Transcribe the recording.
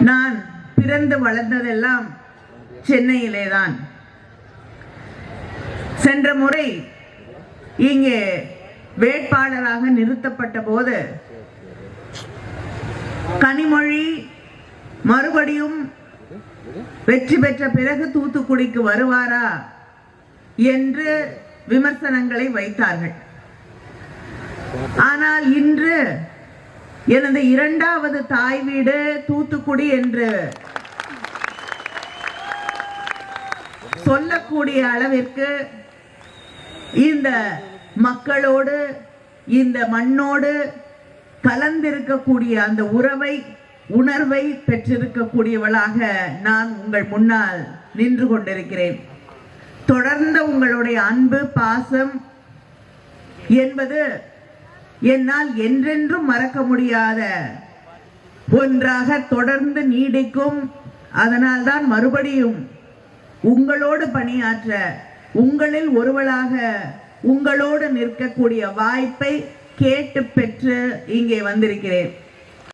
நான் பிறந்து வளர்ந்ததெல்லாம் சென்னையிலேதான். சென்ற முறை இங்கே வேட்பாளராக நிறுத்தப்பட்ட போது கனிமொழி மறுபடியும் வெற்றி பெற்ற பிறகு தூத்துக்குடிக்கு வருவாரா என்று விமர்சனங்களை வைத்தார்கள். ஆனால் இன்று எனது இரண்டாவது தாய் வீடு தூத்துக்குடி என்று சொல்லக்கூடிய அளவிற்கு இந்த மக்களோடு இந்த மண்ணோடு கலந்திருக்கக்கூடிய அந்த உணர்வை பெற்றிருக்கக்கூடியவளாக நான் உங்கள் முன்னால் நின்று கொண்டிருக்கிறேன். தொடர்ந்த உங்களுடைய அன்பு பாசம் என்பது என்னால் என்றென்றும் மறக்க முடியாத ஒன்றாக தொடர்ந்து நீடிக்கும். அதனால்தான் மறுபடியும் உங்களோடு பணியாற்ற, உங்களில் ஒருவளாக உங்களோடு நிற்கக்கூடிய வாய்ப்பை கேட்டு பெற்று இங்கே வந்திருக்கிறேன்.